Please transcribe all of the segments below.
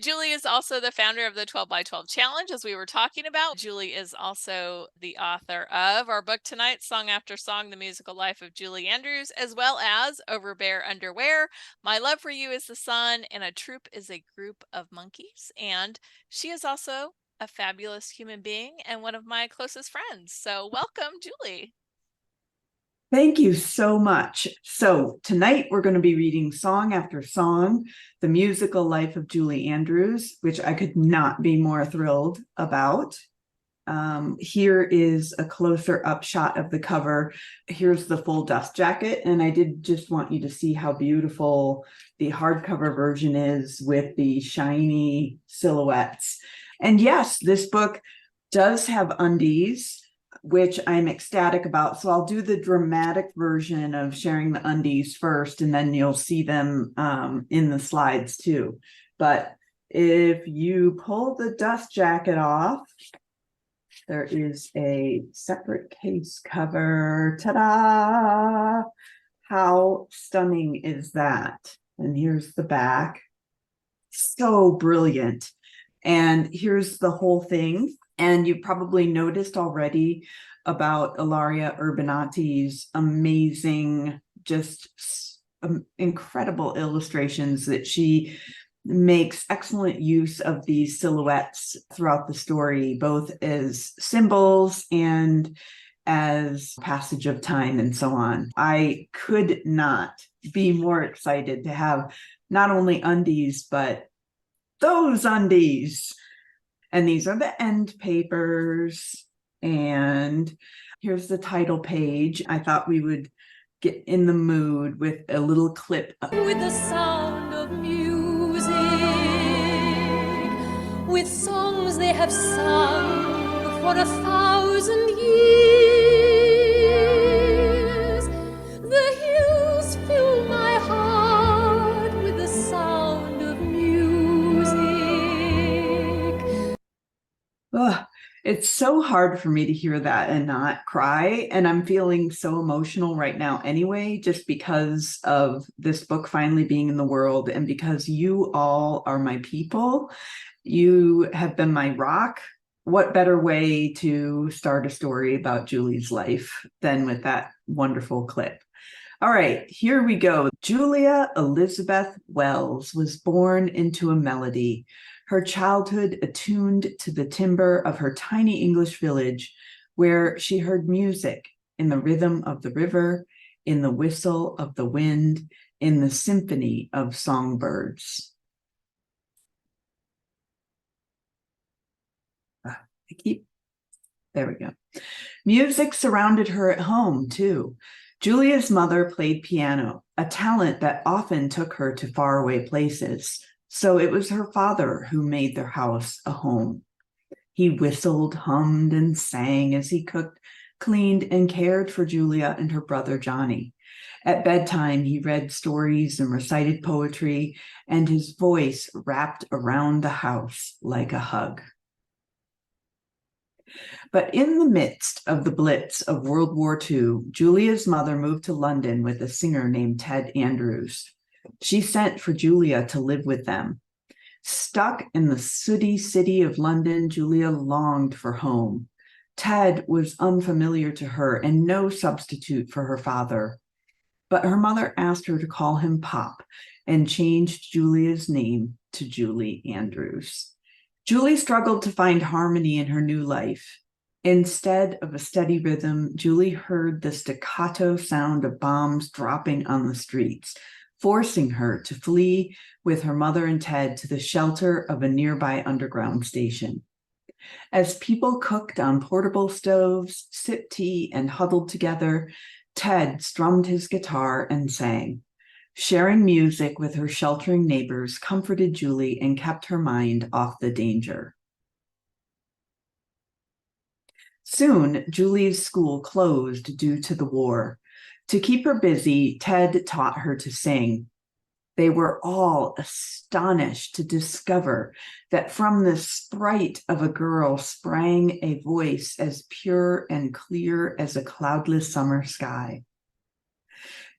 Julie is also the founder of the 12 by 12 Challenge, as we were talking about. Julie is also the author of our book tonight, Song After Song, The Musical Life of Julie Andrews, as well as Over Bare Underwear, My Love for You is the Sun, and A Troop is a Group of Monkeys. And she is also a fabulous human being and one of my closest friends. So welcome, Julie. Thank you so much. So tonight we're going to be reading Song After Song, The Musical Life of Julie Andrews, which I could not be more thrilled about. Here is a closer up shot of the cover. Here's the full dust jacket, and I did just want you to see how beautiful the hardcover version is with the shiny silhouettes. And yes, this book does have undies, which I'm ecstatic about. So I'll do the dramatic version of sharing the undies first, and then you'll see them in the slides too. But if you pull the dust jacket off, there is a separate case cover. Ta-da! How stunning is that? And here's the back. So brilliant. And here's the whole thing. And you probably noticed already about Ilaria Urbanati's amazing, just incredible illustrations that she makes excellent use of these silhouettes throughout the story, both as symbols and as passage of time and so on. I could not be more excited to have not only undies, but those undies. And these are the end papers. And here's the title page. I thought we would get in the mood with a little clip. With the sound of music, with songs they have sung for 1,000 years. The hills fill my heart with the sound of music. Ugh, it's so hard for me to hear that and not cry. And I'm feeling so emotional right now anyway, just because of this book finally being in the world and because you all are my people. You have been my rock. What better way to start a story about Julie's life than with that wonderful clip? All right, here we go. Julia Elizabeth Wells was born into a melody, her childhood attuned to the timbre of her tiny English village, where she heard music in the rhythm of the river, in the whistle of the wind, in the symphony of songbirds. There we go. Music surrounded her at home, too. Julia's mother played piano, a talent that often took her to faraway places. So it was her father who made their house a home. He whistled, hummed, and sang as he cooked, cleaned, and cared for Julia and her brother Johnny. At bedtime, he read stories and recited poetry, and his voice wrapped around the house like a hug. But in the midst of the blitz of World War II, Julia's mother moved to London with a singer named Ted Andrews. She sent for Julia to live with them. Stuck in the sooty city of London, Julia longed for home. Ted was unfamiliar to her and no substitute for her father. But her mother asked her to call him Pop and changed Julia's name to Julie Andrews. Julie struggled to find harmony in her new life. Instead of a steady rhythm, Julie heard the staccato sound of bombs dropping on the streets, forcing her to flee with her mother and Ted to the shelter of a nearby underground station. As people cooked on portable stoves, sipped tea, and huddled together, Ted strummed his guitar and sang. Sharing music with her sheltering neighbors comforted Julie and kept her mind off the danger. Soon, Julie's school closed due to the war. To keep her busy, Ted taught her to sing. They were all astonished to discover that from the sprite of a girl sprang a voice as pure and clear as a cloudless summer sky.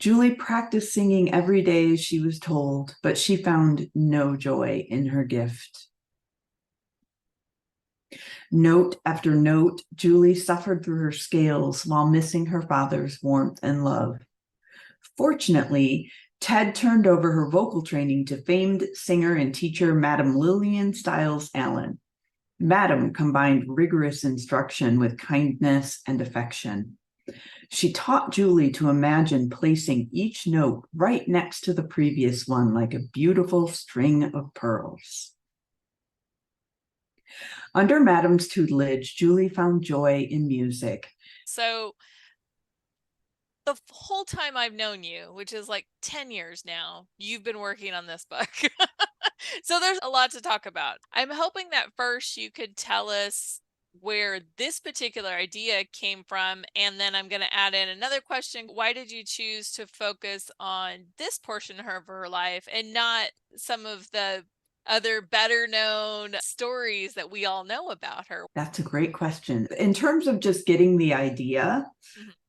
Julie practiced singing every day as she was told, but she found no joy in her gift. Note after note, Julie suffered through her scales while missing her father's warmth and love. Fortunately, Ted turned over her vocal training to famed singer and teacher Madam Lillian Stiles Allen. Madam combined rigorous instruction with kindness and affection. She taught Julie to imagine placing each note right next to the previous one like a beautiful string of pearls. Under Madam's tutelage, Julie found joy in music. So the whole time I've known you, which is like 10 years now, you've been working on this book. So there's a lot to talk about. I'm hoping that first you could tell us where this particular idea came from, and then I'm going to add in another question. Why did you choose to focus on this portion of her life and not some of the other better known stories that we all know about her? That's a great question. In terms of just getting the idea,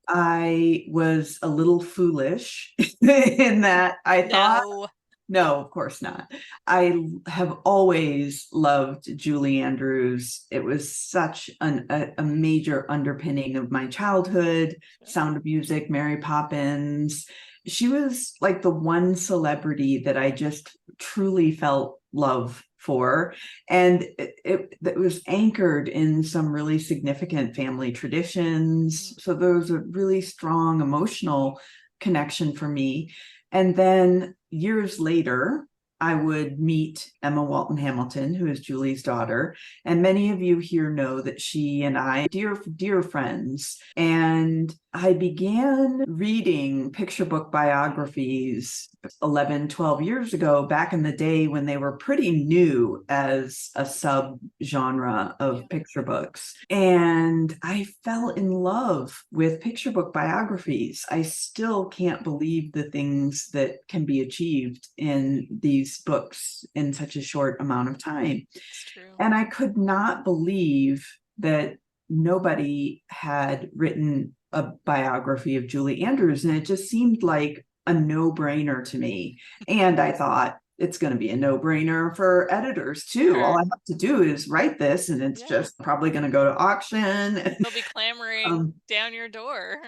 I was a little foolish in that I thought, no, of course not. I have always loved Julie Andrews. It was such a major underpinning of my childhood. Sound of Music, Mary Poppins. She was like the one celebrity that I just truly felt love for. And it was anchored in some really significant family traditions. So there was a really strong emotional connection for me. And then years later, I would meet Emma Walton Hamilton, who is Julie's daughter. And many of you here know that she and I are dear friends. And I began reading picture book biographies 11, 12 years ago, back in the day when they were pretty new as a sub-genre of picture books. And I fell in love with picture book biographies. I still can't believe the things that can be achieved in these books in such a short amount of time. It's true. And I could not believe that nobody had written a biography of Julie Andrews, and it just seemed like a no-brainer to me. And I thought, it's going to be a no-brainer for editors too. All I have to do is write this, and it's just probably going to go to auction. They'll be clamoring down your door.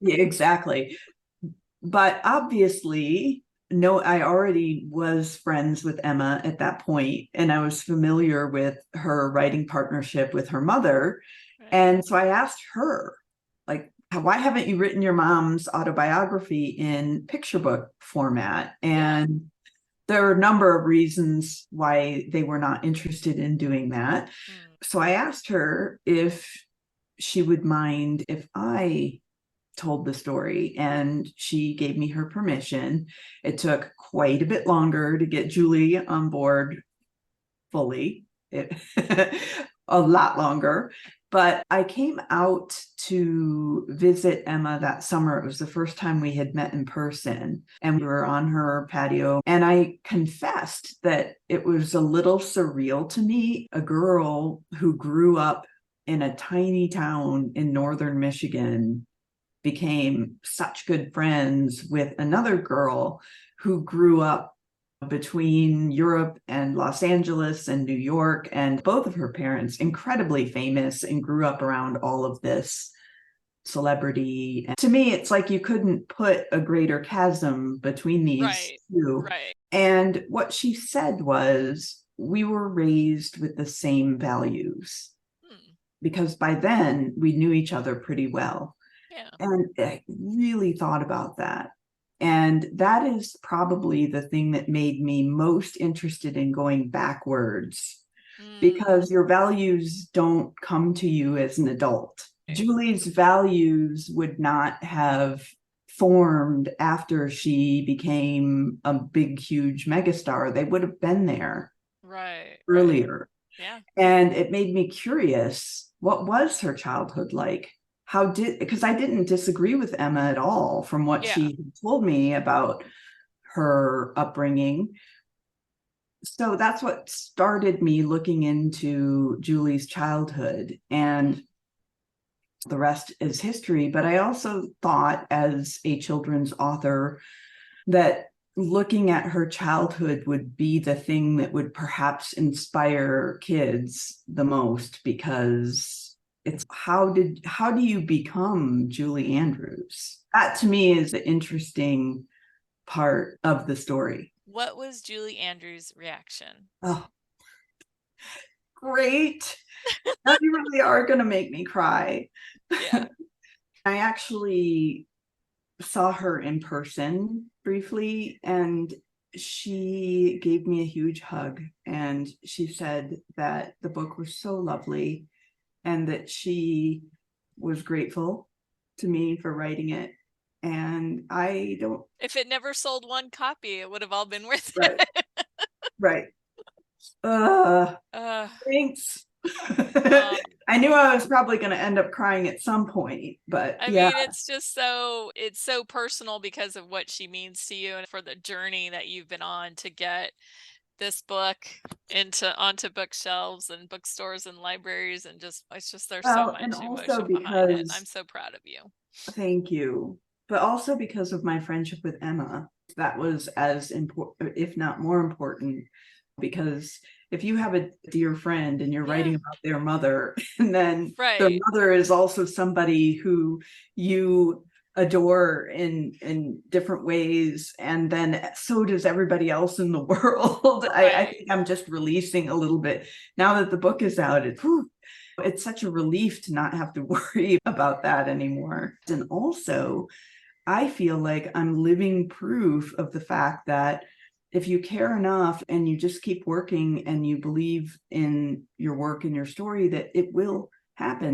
Yeah, exactly. But obviously, no, I already was friends with Emma at that point, and I was familiar with her writing partnership with her mother. And so I asked her, like, why haven't you written your mom's autobiography in picture book format? And there are a number of reasons why they were not interested in doing that. So I asked her if she would mind if I told the story, and she gave me her permission. It took quite a bit longer to get Julie on board fully, a lot longer. But I came out to visit Emma that summer. It was the first time we had met in person, and we were on her patio. And I confessed that it was a little surreal to me, a girl who grew up in a tiny town in northern Michigan became such good friends with another girl who grew up between Europe and Los Angeles and New York, and both of her parents incredibly famous and grew up around all of this celebrity. And to me, it's like you couldn't put a greater chasm between these two. And what she said was, we were raised with the same values, because by then we knew each other pretty well. And I really thought about that. And that is probably the thing that made me most interested in going backwards, because your values don't come to you as an adult. Julie's values would not have formed after she became a big, huge megastar. They would have been there earlier. And it made me curious, what was her childhood like? Because I didn't disagree with Emma at all from what she told me about her upbringing. So that's what started me looking into Julie's childhood. And The rest is history. But I also thought, as a children's author, that looking at her childhood would be the thing that would perhaps inspire kids the most, because it's how do you become Julie Andrews? That to me is the interesting part of the story. What was Julie Andrews' reaction? Oh, great. Now you really are going to make me cry. Yeah. I actually saw her in person briefly, and she gave me a huge hug, and she said that the book was so lovely and that she was grateful to me for writing it. And I don't. If it never sold one copy, it would have all been worth Right. it. Right. Uh, Thanks. um, I knew I was probably going to end up crying at some point, but I yeah. mean, it's just it's so personal because of what she means to you and for the journey that you've been on to get this book onto bookshelves and bookstores and libraries, and it's just there's so Well, much and also emotion behind it. because, I'm so proud of you. thank you, but also because of my friendship with Emma, that was as important, if not more important, because if you have a dear friend and you're writing about their mother, and then their Right. mother is also somebody who you adore in different ways, and then so does everybody else in the world. I think I'm just releasing a little bit now that the book is out. It's such a relief to not have to worry about that anymore. And also, I feel like I'm living proof of the fact that if you care enough and you just keep working and you believe in your work and your story, that it will happen.